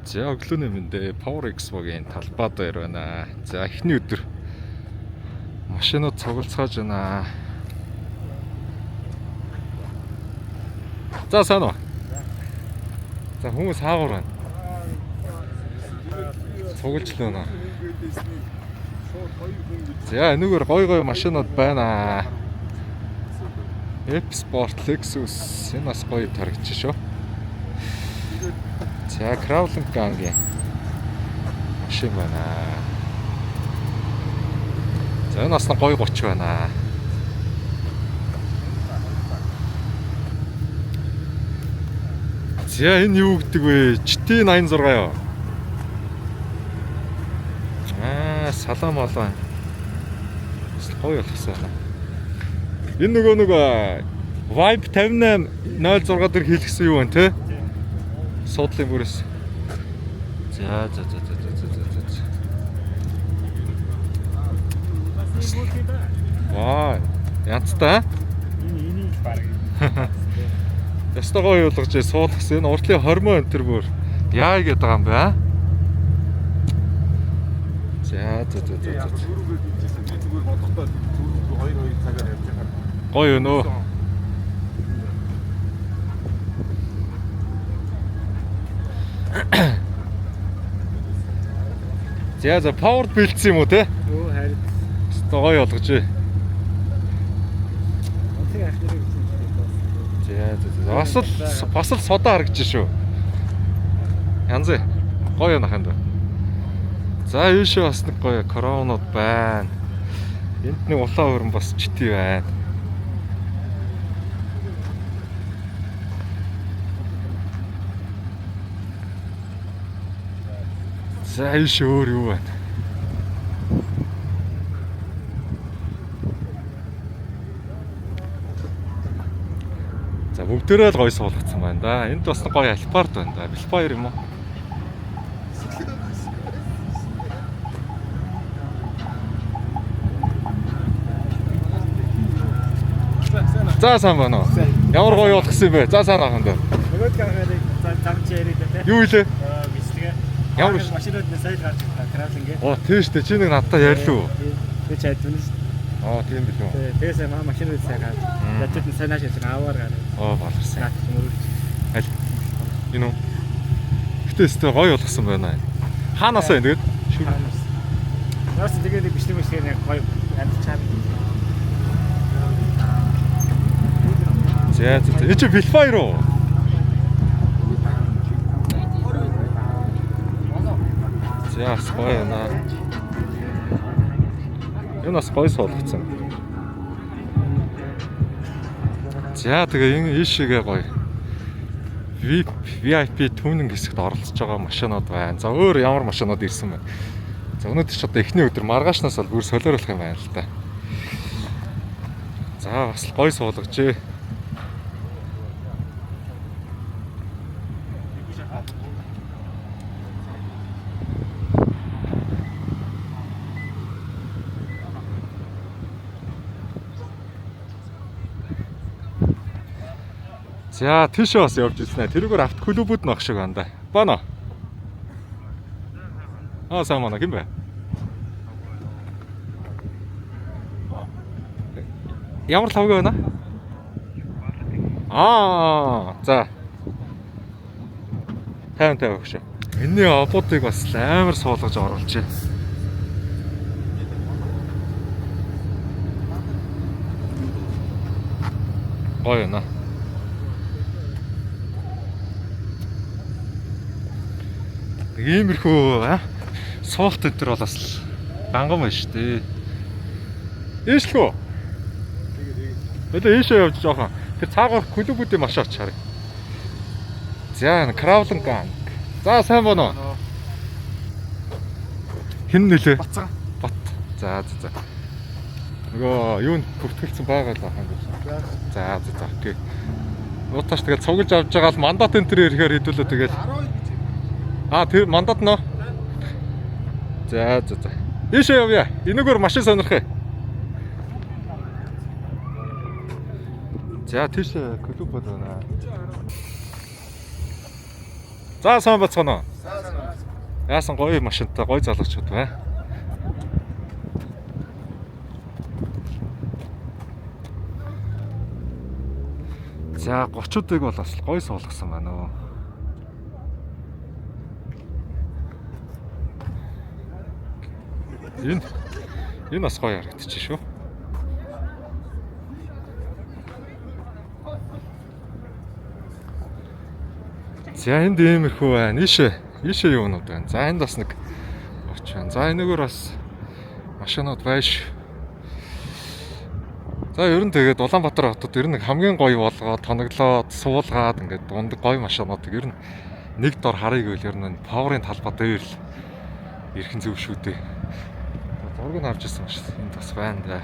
За өглөөний мэндэ Power Expo-гийн талбай дээр байна. За эхний өдөр машинууд цуглацгааж байна. За сайн уу? За хүмүүс хаагур байна. Цуглаж л байна. За энэгээр гой машинууд байна. F-Sport Lexus энэ бас гоё таригч шүү. За Crowling гангийн машин байна. За энэ бас гоё 30 байна. За энэ юу гэдэг вэ? GT86 юу? Салам болоо. Гоё болсон байна. Энэ нөгөө Vibe 5806 дээр хийлгсэн юу вэ те? Суудлын бүрээс. За. Ваа, янцтай. Энийг баг. Ястаа гоё болгож суулгасан. Энэ уртлын хормоо энэ төр бүр яа гэдэг юм бэ? За. Гоё нөө. За power бэлдсэн юм уу те? Өө харин. Гоё болгож. Онцгой ахныг За. Бас л содоо харагдаж шүү. Янзээ. Гоё наханд. За ийшээ бас нэг гоё коронууд байна. Энд нэг улаан хөрөн бас GT байна. За ийшээ өөр юу байна? За бүгдээрээ л гоё суулгацсан байна да. Энд бас гоё альпард байна да. Билфайр юм уу? За сайн байна уу? Ямар гоё болгосон юм бэ? За сайн ахын дээр. нөгөөд гарахыг зарж яриад байна те. Юу илээ? Бичлэгээ. Ямар машинууд нь сайд гарч ирсэн Crowling гээ. Оо тийм шүү дээ. Чи нэг надтай ярьлуу. Би ч айдвар нь шүү дээ. Аа тийм билүү. Тэгээс машинууд сайн гарч. Ячууд нь санааш яж аваар гараад. Оо баларсан. Наад ч мөрөж. Аль. Энэ үү? Гэтээстэй гоё болгосон байна. Хаанаас вэ тэгээд? Наас тэгээд бичлэг яг гоё амтчаад. За. Энэ чи Билфайр уу? За гоё байна. Энэ бас гоё суулгацсан. За тэгээ энэ ийшээгээ гоё. VIP түүнэн хэсэгт оролцож байгаа машинууд байна. За өөр ямар машинууд ирсэн байна. За өнөөдөр ч одоо эхний өдөр маргаашнаас бол бүр солиоруулах юм байна л да. За бас гоё суулгажээ. За тийшээ бас явж ирсэн. Тэрүүгээр автоклубуд нөх шиг байна да. Бано. Сайн мана гин бэ? Ямар лавг байна? За. 50 өгш. Энэний обуудыг бас амар суулгаж оруулж. Гоё нэ. Иймэрхүү суулт энэ төр бол бас банган байна шүү дээ. Ийшлгүй. Тэгээ ийшээ явж жоохон. Тэр цаагаар клубүүдийн маш ач харъя. За Crowling ганг. За сайн байна уу? Хин нөлөө? Бат. За. Нөгөө юунд бүртгэлсэн байгаа л ахаа гэсэн. За. Окей. Нууташ тэгээд цуглаж авч байгаа л мандат энэ төр ирэхээр хэдүүлээ тэгээд. Тэр мандат нөө. За. Ийшээ явъя. Энэгээр машин сонирхъя. За тийш клуб байна. За сайн бацгаана. Яасан гоё машинтай гоё залуучууд бай. За 30-уудыг бол бас гоё суулгасан байна уу. Энэ бас гоё харагдчих шүү. За энд иймэрхүү байна. Ийшээ юунууд байна. За энд бас нэг оч байна. За энэгээр бас машинууд байж. За ер нь тэгээд Улаанбаатар хотод ер нь хамгийн гоё болгоод тоноглоод суулгаад ингээд дунд гоё машинуудыг ер нь нэг дор харъя гэвэл ер нь паверын талбай дээр л ирхэн зөв шүү дээ. Зургийг авч ирсэн шүү дээ. Энд бас байна да.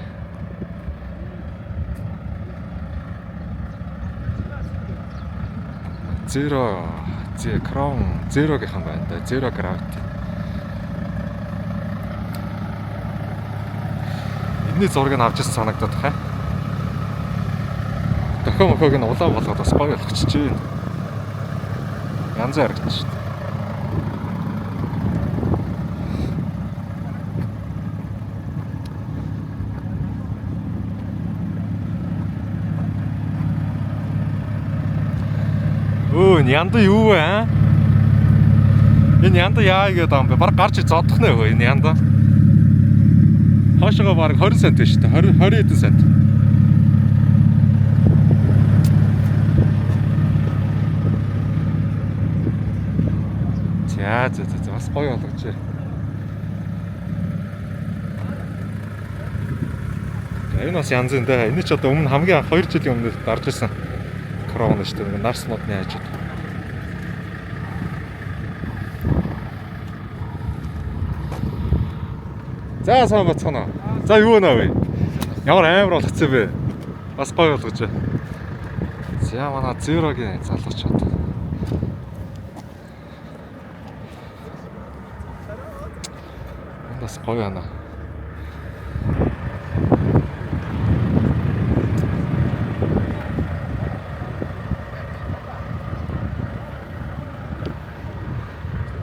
Crown Zero-гийн байна да. Zero Gravity. Энэний зургийг авч ирсэн санагдаад байна. Дохио мохог нь улаан болгоод бас гоё болгочихж байна. Янз бүр харагдаж байна. Өө нянда юу вэ? Энэ нянда яа гэдэг юм бэ? Бараг гарч зодох нэ хөө энэ нянда. Хоошоо бараг 20 цент шүү дээ. 20 хэдэн цент. За бас гоё болгож байна. Энэ бас янз энэ дээ. Энэ ч одоо өмнө хамгийн анх 2 жилийн өмнө дарж ирсэн. Crown шүү дээ. Нарс модны хажууд. За сайн бацгаана. За юу нэ вэ? Ямар амар болгоцсон бэ? Бас гоё болгож байна. За манай Zero-гийн залуучууд. Бас гоё байна.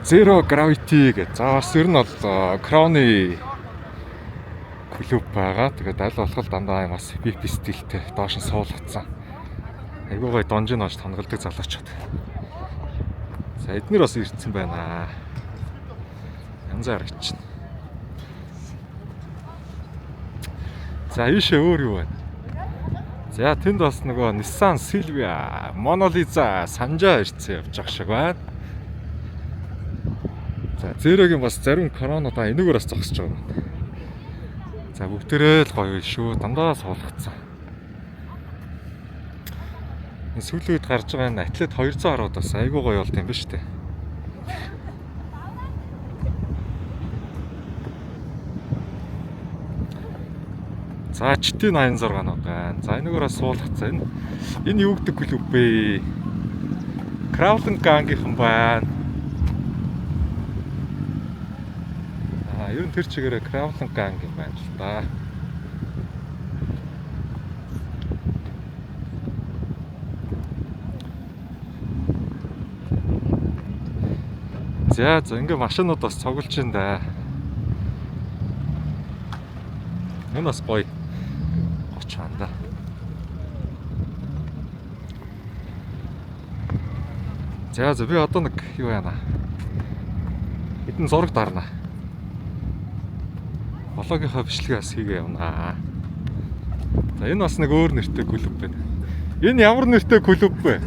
Zero Gravity гэж. За бас ер нь бол Crown-ы клуб байгаа. Тэгээд аль болох дандаа бас VIP стилтэй доош нь суулгацсан. Айгуу гоё донжин оош тонголдог залуучууд. За эднэр бас ирсэн байна. Янз бүр гэж. За ийшээ өөр юу байна? За тэнд бас нөгөө Nissan Silvia, Mona Lisa, Sanja ирсэн явж байгаа шиг байна. За Zero-гийн бас зарим коронавиудаа энэгээр бас зогсож байгаа юм. За бүгдээрээ л гоё шүү. Дандаа суулгацсан. Энэ сүүлийн үед гарч байгаа энэ атлет 200 гарууд бас айгүй гоё болд юм ба штэ. За читийн 86 нууд байна. За энэгээр бас суулгацсан. Энэ юу гэдэг клуб бэ? Crowdland Gang-ийнхан байна. Ер нь тэр чигээрээ Crowdland Gang юм байна л да. За ингээ машинууд бас цуглаж байна да. Энэ бас гоё. Гоч байна да. За би одоо нэг юу яана. Хэдэн зураг дарна. Блогийнхаа бичлэгээс хийгээ явна. За энэ бас нэг өөр нэртэй клуб байна. Энэ ямар нэртэй клуб вэ?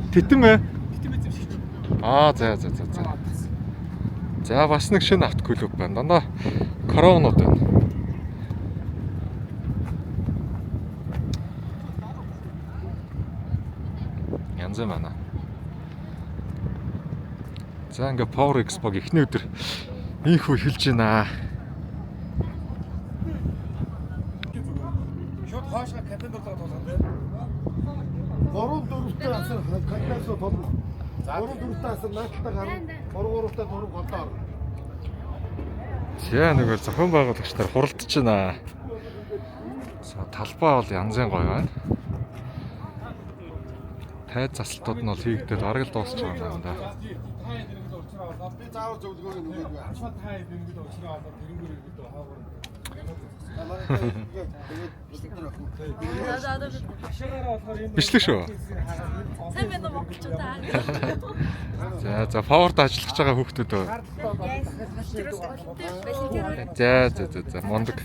Титэм ээ. За. За бас нэг шинэ авто клуб байна. Дандаа коронавиуд байна. Янз байна. За ингээ Power Expo эхний өдөр ийхүү хэлж байна. Шууд хаашаа календар тоглосон дээ. 3-4-тэй асар календар тоглосон. 3-4-тэй асар наалтаа гарна. 3-3-тай 4 голдоо. За нэгээр зохион байгуулагч нар хуралдаж байна. За талбай бол янзын гоё байна. тайз заслтууд нь бол хийгдээд бараг л дуусч байгаа юм да. Би заавал зөвлөгөөг өгөөд байна. Ачаа таа иргэн уучраа аваад тэрнгэр иргэд хаагаар. Бичлэг шүү. Сайн байна уу монголчуудаа? За паверд ажиллаж байгаа хүүхдүүд өө. За мондөг.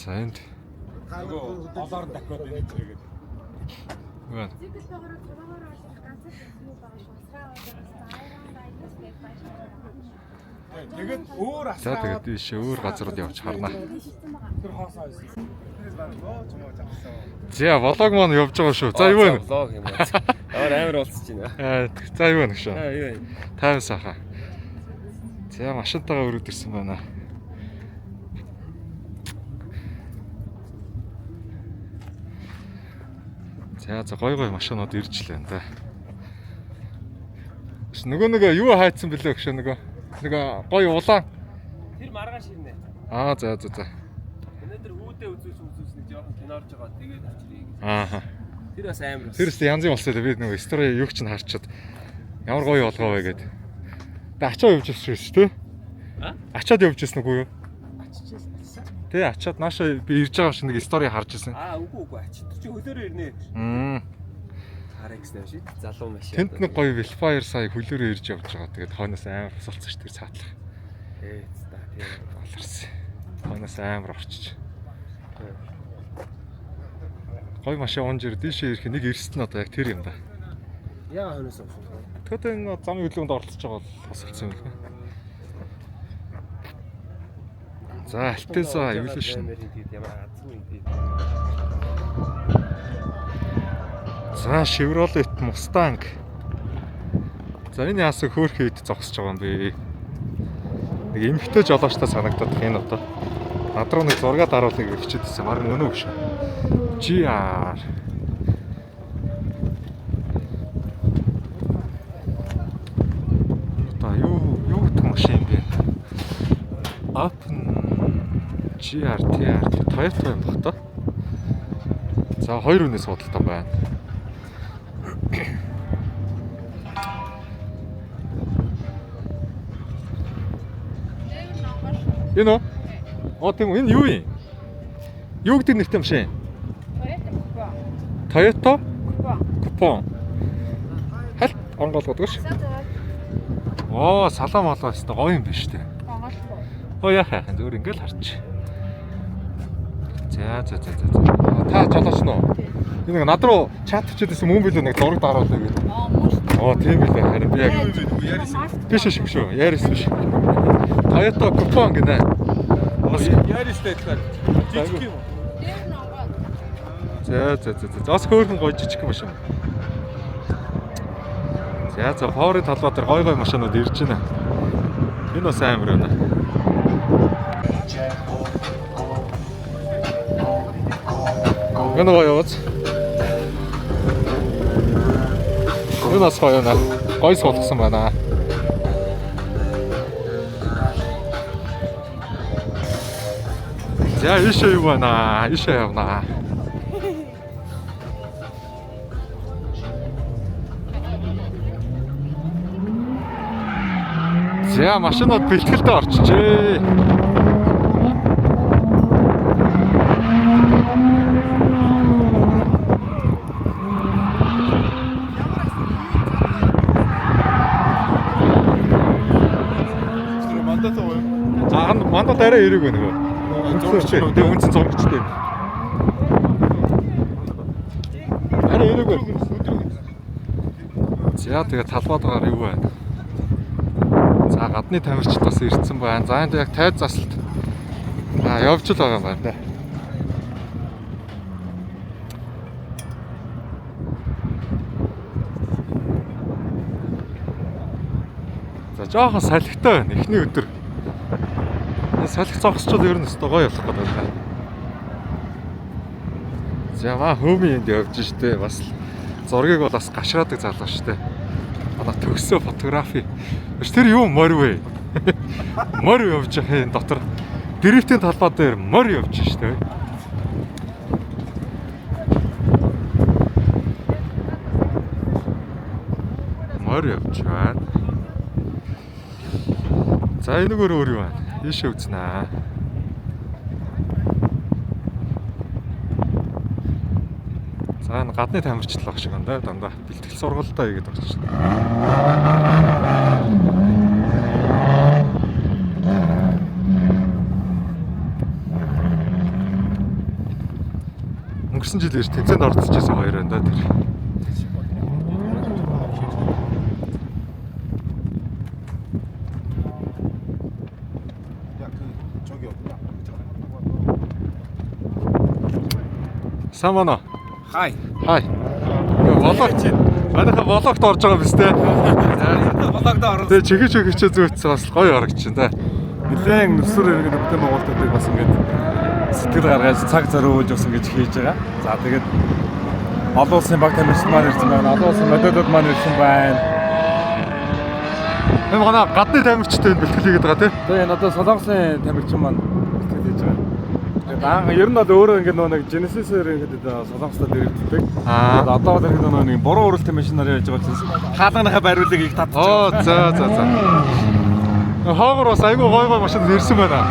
За энд Олоор дахиад энэ зэрэгэд. гэн. Тэгээд өөр За тэгээд тийш өөр газрууд явж харна. тэр хоосоо байсан. Тэрс баг нөө ч юм уу жагсан. За влог маань явж байгаа шүү. За юу вэ? Влог юм байна. Амар амар болцож байна. За юу вэ шүү? Юу вэ? Тайван саха. За машинтайгаа өрөөд ирсэн байна. За гой машинууд ирж лээ да. Нөгөө юу хайцсан бэлээ гэж нөгөө гой улаан. Тэр маргааш ирнэ. За. Өнөөдөр үүдээ үзүүлсэн жоохон кинорж байгаа. Тэгээд очрыг. Ааха. Тэр бас амар бас. Тэрс янзын болсон дээ. Би нөгөө стори юг чинь харчаад ямар гоё болгоо вэ гэд. Тэ ачаа явж ирсэн шүү дээ. Ачаад явж ирсэн үгүй юу? Тэ ачаад наашаа би ирж байгаа шиг нэг стори харж ирсэн. Үгүй ач. Тэр чи хөлөөрөө ирнэ. Хараа гэсэн шиг залуу машин. Тэнд нэг гоё Velfire сая хөлөөрөө ирж явж байгаа. Тэгээд хойноос амар босолцсон шүү дээ цаатлах. За тийм Болорсон. Хойноос амар орчиж. Гоё машин унж ир дээшээ ирэх нэг эрсд нь одоо яг тэр юм да. яа хонос авсан. Тэгээд энэ замын хөдөлгөөнд оролцож байгаа бол босолцсон юм байна. За альтенса evolution. Ямар азгүй юм тий. За Chevrolet Mustang. За энэ яас хөөрхөн хэд зогсож байгаа юм бэ? Нэг эмхтэй жолоочтой санагдаад энэ одоо. Над руу нэг зураг даруулыг хичээдсэн. Марин өнөө биш. GR. Одоо юу гэх машин юм бэ? Open GR-TR Toyota юм баг та. За хоёр үнээс судалтай байна. Энэ оо тийм энэ юу юм? Юу гэдэг нэртэй машин? Toyota Coupon. Халт онгоолгодог ш. Оо салам болоо өстө гоё юм биш үү? Оо яхаа зүгээр ингээл харч. За. Та жолооч нөө. Энэ нэг над руу чат хийдсэн мөн билүү нэг зураг дараалаа гэдэг. Оо тийм билээ харин би яг биш шүү. Ярис биш. Toyota Coupon гинэ. Бас Яристэй тэгэхээр жижиг юм уу? За. Зас хөөрхөн гоё жижиг машин. За Ford талбай дээр гоё машинууд ирж байна. Энэ бас амар байна. Энэ гоё яваач. Энэ бас гоё байна. Гоё суулгасан байна. За ишээ юу байна? Ишээ явна. За машинууд бэлтгэлдээ орчихжээ. Мандат арай эрэг байна нөгөө. Зурагчтэй. Үнсэн зурагчтэй. Арай эрэг байна. За тэгээ талбайгаар юу байна? За гадны тамирчид бас ирсэн байна. За энд яг тайз заслт явж л байгаа юм байна да. За жоохон салхитай байна эхний өдөр. Салхи зогсчод ер нь өстой гоё явах гэдэг байна. За хөөми энд явж штэ бас зургийг бол бас гашраадаг залуу штэ. Манай төгсөө фотографи. Тэр юу морь вэ? Морь явж байгаа энэ дотор дрифтийн талбай дээр морь явж штэ. ойр явж байна. За энэ өөр юу байна? Ийшээ үзнэ аа. За энэ гадны тамирчлал баг шиг байна да дандаа бэлтгэл сургалтаа хийгээд байгаа шүү дээ. Өнгөрсөн жил ирж тэнцээнд орцчихсан хоёр байна да тэр. Самана. Хай. Хай. Вологч. Манайха вологт орж байгаа юм биш үү? Вологд орсон. Тэгээ чигээ зөөцсөн бас гоё харагдчихээн да. Нилээн нүсүр иргэн өвдөө Монголдод бас ингээд сэтгэл гаргаж цаг зориулж бас ингэж хийж байгаа. За тэгээд олон улсын баг тамирчин маань ирсэн байна. Олон улсын мододод маань ирсэн байна. Энэ гана гадны тамирчтай бэлтгэл хийгээд байгаа тийм. Тэгээ энэ одоо Солонгосын тамирчин маань бэлтгэл хийж байгаа. Тэгээд ер нь бол өөрөө ингээд нэг Genesis-ээр ингээд Солонгослоод ирдэг. Тэгээд одоо бол ингээд нэг буруу өрөлттэй машинаар яаж байгаа чинь хаалганыхаа бариулыг их татчих. Оо за. Хаагур бас айгүй гой машин ирсэн байна.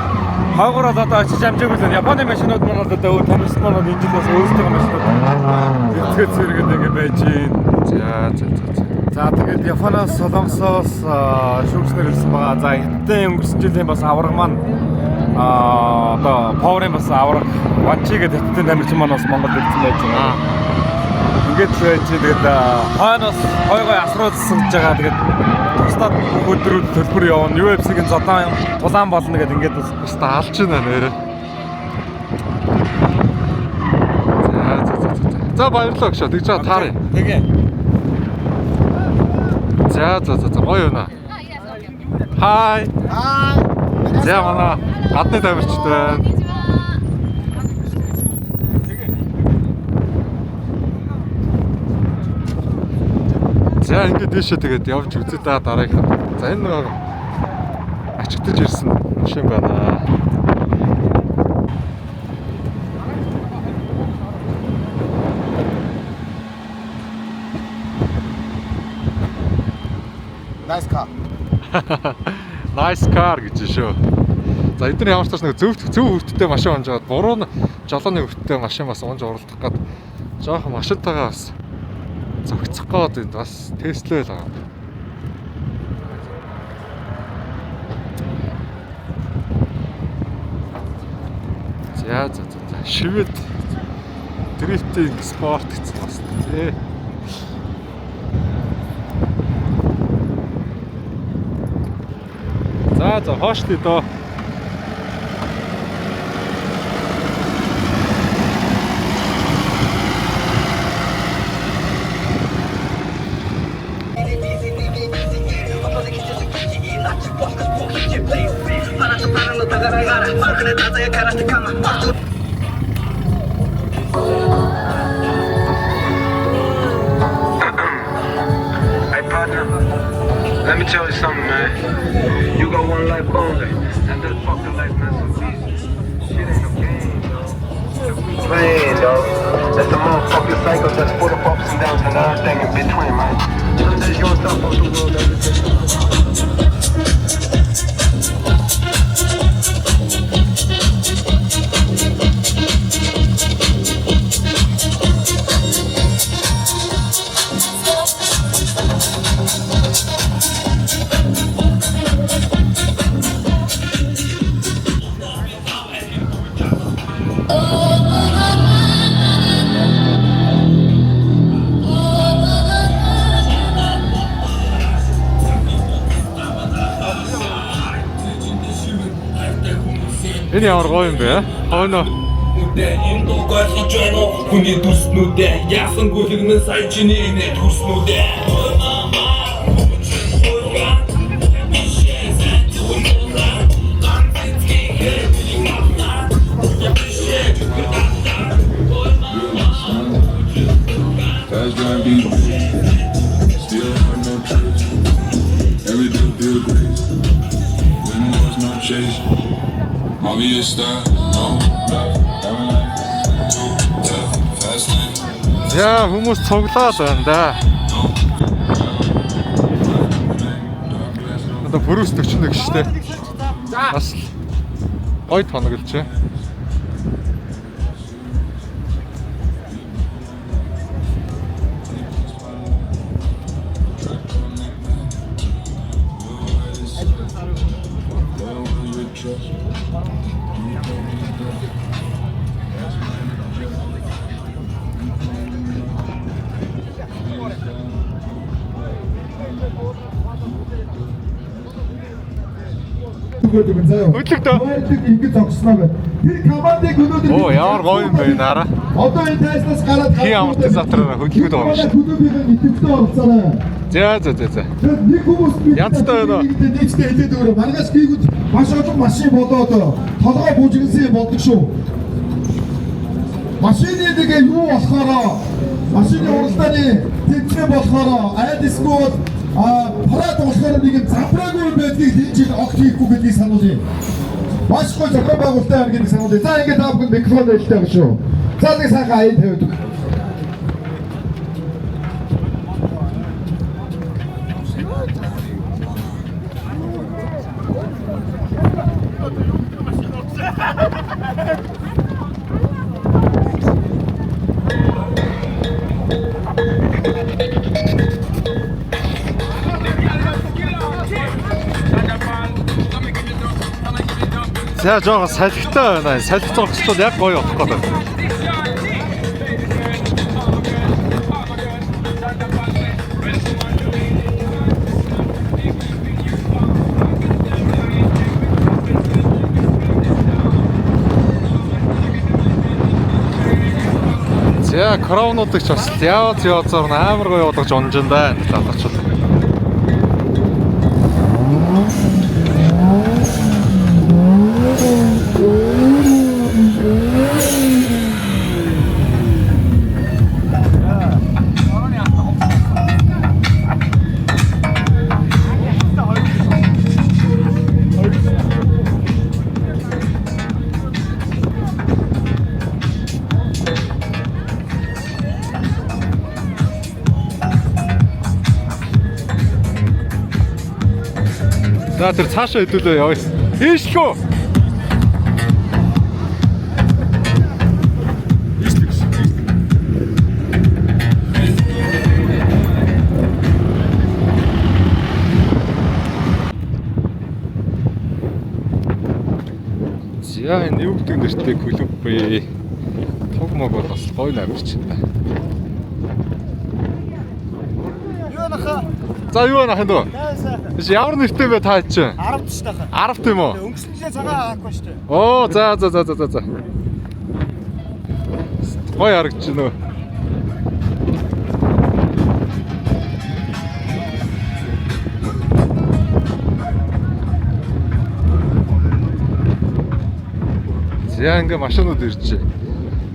Хаагур одоо очиж амжаагүй л Японы машинууд маань одоо тамирчин маань энэ жил бас өөрсдөө машинууд бэлтгэл зэрэгэд ингээд байж гин. За тэгээд Японоос Солонгосоос шүүгчнэр ирсэн байгаа. За Хятадын өнгөрсөн жилийн бас авраг маань одоо Power-ын бас авраг Ванчи гэдэг Хятадын тамирчин маань бас Монголд ирсэн байж байгаа. Ингээд байж тэгээд хойноос гой асруулсан гэж байгаа. Тэгээд тусдаад өдрүүд төлбөр явна. UFC-ийн зодон тулаан болно гэдэг ингээд бас алж байна нэрээ. За баярлалаа гэж тэгж байгаа тааръя. Тэгээ. За гоё байна. Хай. За манай гадны тамирчтай байна. За ингээд дэшээ тэгээд явж үзээ та дараагийнх. За энэ нэг ачигдаж ирсэн машин байна. Nice car. Nice car гэж шүү. За эдгээр ямар ч тааш нэг зөв хөвгттэй машин унж аваад буруу жолооны хөвгттэй машин бас унж уралдах гээд жоохон машинтайгаа бас зөгцөх гээд бас Tesla л байгаа. За шивэд дрифтинг спорт гэсэн бас тий. За хоошлий доо. Let me tell you something, man. You got one life only, and this fucking life, man, so easy. Shit ain't no game, dog. Man, dog. That's the motherfucking cycle that's full of ups and downs and everything in between, man. Just yourself on the world every day. Энэ ямар гоё юм бэ? Хойно. Энэ дугаар хийж байна уу? Хүний дүрснүүдээ яасангүй хэрэгмэн сая чиний нэ дүрснүүдээ. За хүмүүс цуглаад байна да. Одоо бүрүүс 41 штэ. Бас гой тоноглож байна. Хөдлөгдөө. Ингэж зогсноо бай. Тэр командыг өнөөдөр Оо ямар гоё юм бэ нараа. одоо энэ тайснаас гараад Хий амортизатороор хөдөлгөөд байгаа юм шиг. Клубийн идэвхтэй оролцоорой. За. Нэг хүмүүс Янзтай байна. Нийтдээ хэлээд өгөрөө. Маргааш гүйгүүд маш олон машин болоод толгой бүжигнсэн юм болдог шүү. Машины нэг юу болохоор машины уралдааны тэмцээн болохоор айдисгүй парад болохоор нэг замбраагүй байдгийг энэ жил огт хийхгүй гэдгийг сануулъя. Маш гоё зохион байгуулалттай байна гэдгийг сануулъя. За ингээд та бүхэн микрофон дэвштэй байгаа шүү. За нэг сайхан аян тавьдаг. За жоохон салхитай байна. Салхи зогсчод яг гоё болох гэдэг. За коронавирусыг ч бас яваазаар амар гоё болгож унжин байна. Залуучууд. За тэр цаашаа хэдүүлээ явъя. Ийшгүй. За энэ юу гэдэг нэртэй клуб бэ? Туг мог бол бас гоё намирч юм байна. За юу нах энэ? Ямар нэртэй бэ та чинь? 10 ч таах. 10 тийм үү? Өнгөрсөн жилийн цагаан хаахгүй шүү дээ. Оо за. Гоё харагдаж байна. За ингээ машинууд иржээ.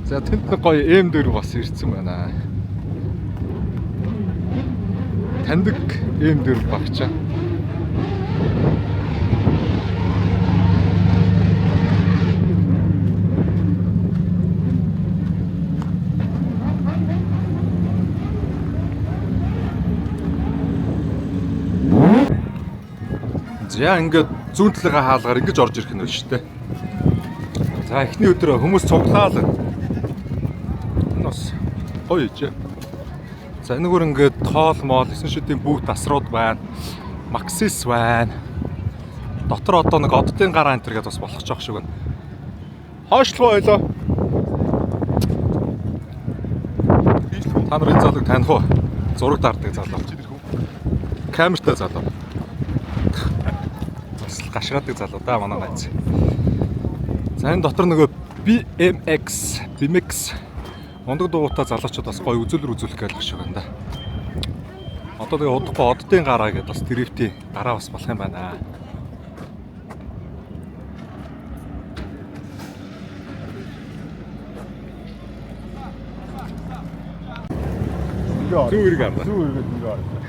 За тэнд нэг гоё M4 бас ирсэн байна. Таньдаг M4 багчаа. За ингээд зүүн талынхаа хаалгаар ингэж орж ирэх нь л шүү дээ. За эхний өдөр хүмүүс цуглаа л. Энэ бас гоё ижээ. За энэ гөр ингээд тоол моол 9 шидийн бүгд асрууд байна. Максис байна. Дотор одоо нэг оддын гараа энэ төргээд бас болох ч ах шиг байна. Хойшлоо ойлоо. Та нарын залууг таних уу? Зураг даардаг залуу. Камертай залуу. Бас гашгаадаг залуу да манай гайц. За энэ дотор нөгөө BMX ондог дугуйтай залуучууд бас гоё үзүүлэх гэж шиг байна да. Одоо тэгээ удахгүй оддын гараа гэдээ бас дрифтийн дараа бас болох юм байна. Зүүрэг амна. Зүүргээд ингэ орсон.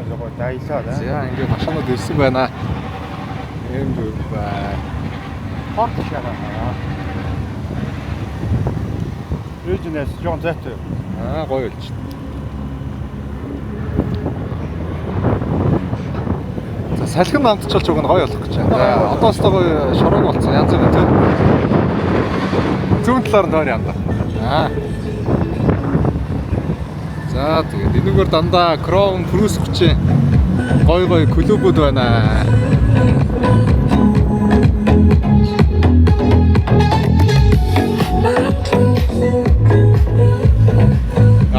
Жоо дайсаа да. За ингээ машинууд ирсэн байна. Эм дүү бай. Хорт шараа. Ээжнээс Жон Зэт. Гоё болж. салхин намтчилж өгнө гоё болох гэж байна. Одоо ч гоё шорог болсон янз бүрийн тийм. Зүүн талаар нь тойр янда. За тэгээд энэгээр дандаа Chrome Cruise 30 гоё клубүүд байна.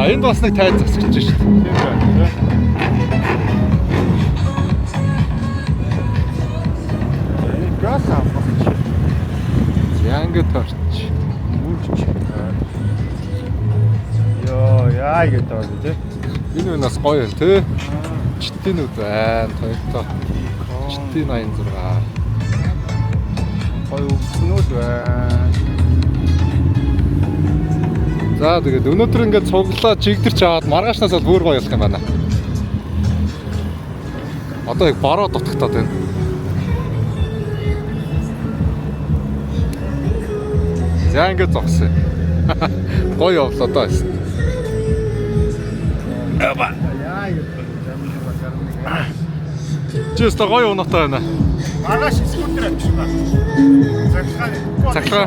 Энд бас нэг тайз засгаж шүү дээ. Тийм байна. Газ авах. Янгет орч. Үрч. Йоо, яа гэдэг байна тий. Энэ үнээс гоё юм тий. Чтинүүд байна. Toyota. Чтин 86. Гоё өгснүүд байна. За тэгээд өнөөдөр ингээд цуглаа чигдэрч аваад маргаашнаас бол бүр гоё болох юм байна. Одоо яг бароо дутагтаад байна. За ингээд зогсоо. Гоё явлаа даа. Аба. Чист гоё унаатай байна. Маргааш скутер авчихна. Цаглаа.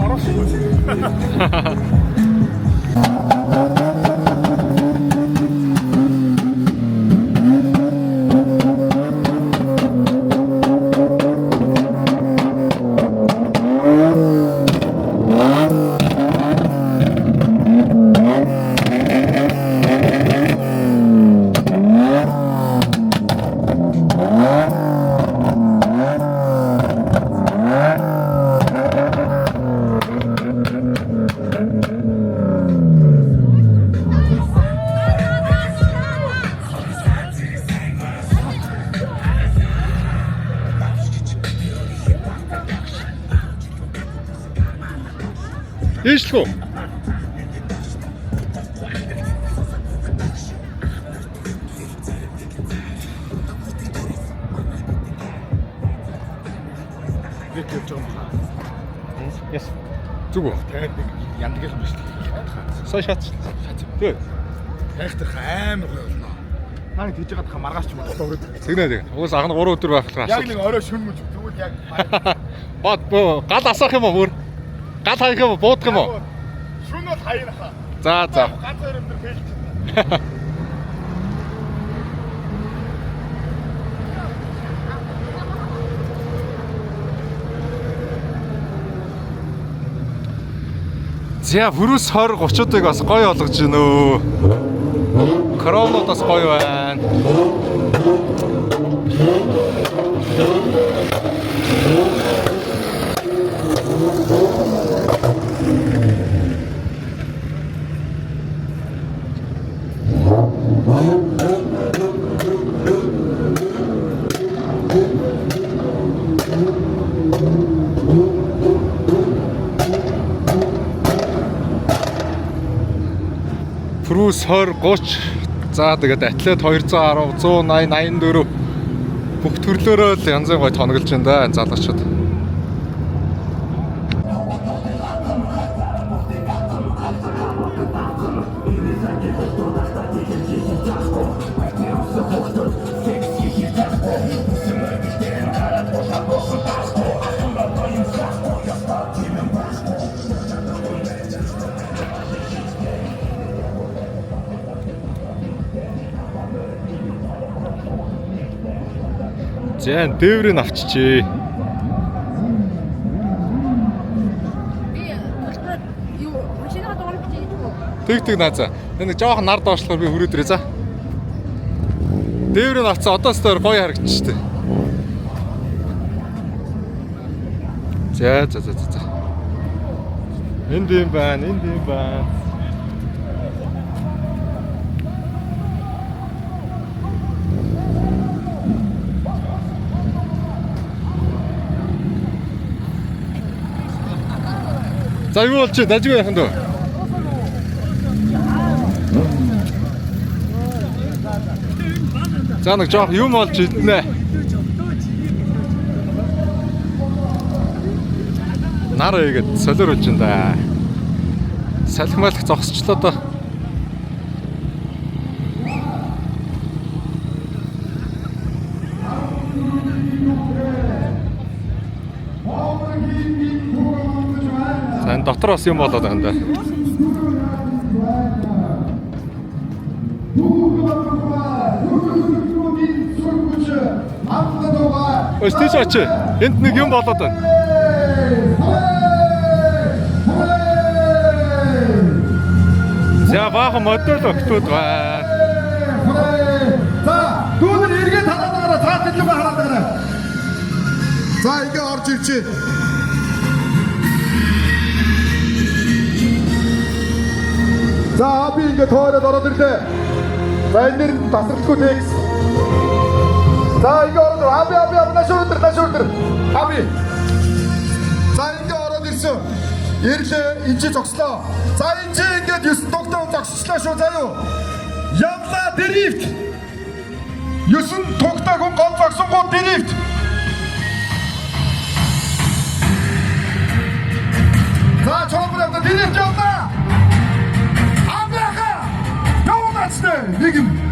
Ишлгүй. Яс. Зүгөө. Тэгээд нэг яндаг юм шүү дээ. Сая шат. Тэг. Хайхтар амар гоё болно. Наа тийж байгаа тахаа маргааш ч юм уу урд. Тэгнэ тэг. Уус анх 3 өдөр байх болохоор Яг нэг орой шүн мөж тэгвэл яг бод гал асах юм уу бүр? Гал хаях юм уу? Буудах юм уу? шүн бол хаянаха. За. Ганц хоёр юм дээр фейлч. За бүрээс 20 30-уудыг бас гоё болгож гин өө. Коронод бас гоё байна. Cruise 20 30. За тэгээд Athlete 210 180 84 бүх төрлөөрөө л янз бүр гоё тоноглож байна да энэ залуучууд. Зэн дээврийг авчижээ. Юу машинаа дуурах гэж юу? Тэг наазаа. Нэг жоохон нар доошлохоор би хүрээдрээ за. Дээврийг авцсан одоо стор гоё харагдчих штэ. За. Энд юм байна. За юу болж байна? Дажгүй яхан дөө. За нэг жоох юм болж иднэ. Нар игээд солиорулж байна да. Салхимайлах зогсчлоо доо. дотор бас юм болоод байна да. Өөс тийш очив. Энд нэг юм болоод байна. За баахан модол өгтүүд байна. За дүүнэр эргээд хараалагаараа цаад дэлгүүр хараалагаараа. За ингээ орж ирчээ. За би ингээ тоороод ороод ирлээ. За энэ нэр тасралтгүй текст. За ингээ ороод аби нашуур. Аби. За ингээ ороод ирсэн. Ирлээ энэ зогслоо. За энэ ингээд 9 тогтоо зогсчлаа шүү заяа. Явла дрифт. 9 тогтоог гол зогсонгоо дрифт. За чомроо дрифт явла. Амбаха. Явлаачтай. Нэг юм.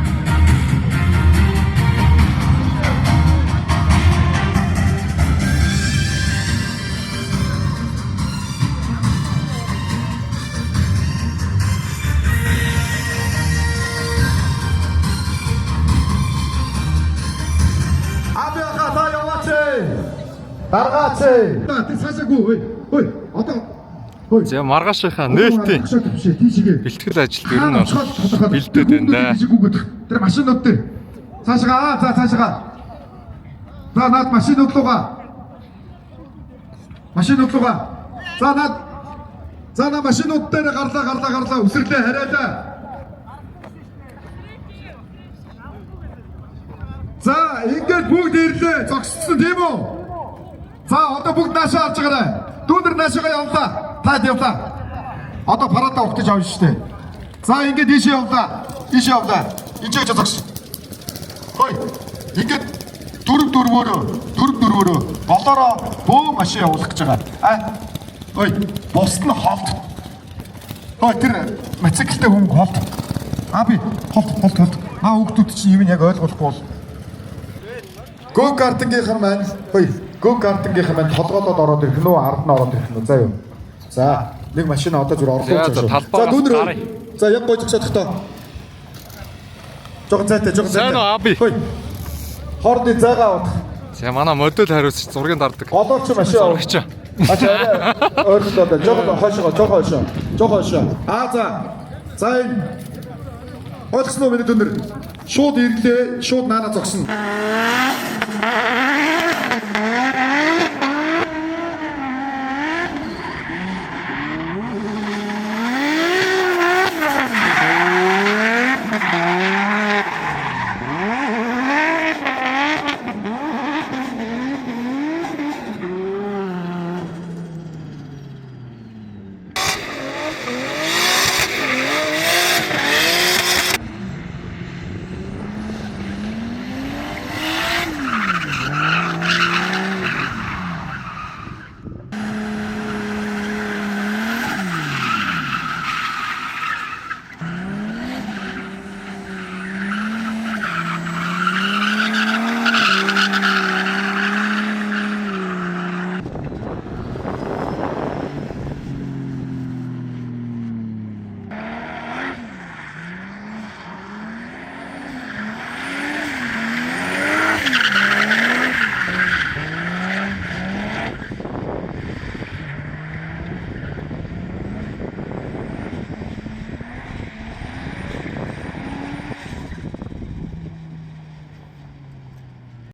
Даргаач. Тэр цаашаагүй. Ой. Одоо. Ой. За маргаашийнхаа нээлтийн бэлтгэл ажил ер нь бэлдээд байна да. Тэр машинууд дээр. Цаашаа. За цаашаа. За наад машинууд руугаа. За наад. За на машинууд дээр гарлаа үсрэглээ хараалаа. За ингээд бүгд ирлээ. Зогссон тийм үү? За одоо бүгд наашаа авч гараа. Дүүнэр наашаага явлаа. Та явлаа. Одоо парада өгтөж авна штэ. За ингээд ийшээ явлаа. Энд ч зогс. Хой. Ингээд дөрвөөрөө болоороо бөө машин явуулах гэж байгаа. Ой, бус нь холт. Ой, тэр мотоциклтэй хүн холт. Би холт. Хүүхдүүд чинь юм яг ойлгохгүй бол. Go-kart-ийн маань толгоодод ороод ирэх нь үү, ард нь ороод ирэх нь үү? За юу. За, нэг машин одоо зүр орлуулж байгаа. За, дүүнэр. За, яг гойж чадахтаа. Жог зайтай. Сайн уу аби. Хорны зайгаа авах. За манай модуль хариуц зургийг дарддаг. Олооч машин авах. Ачаа ойрлоо. Жог хойшоо. За энэ ойлгосноо миний дүүнэр. Шууд ирлээ, шууд наана зогсно.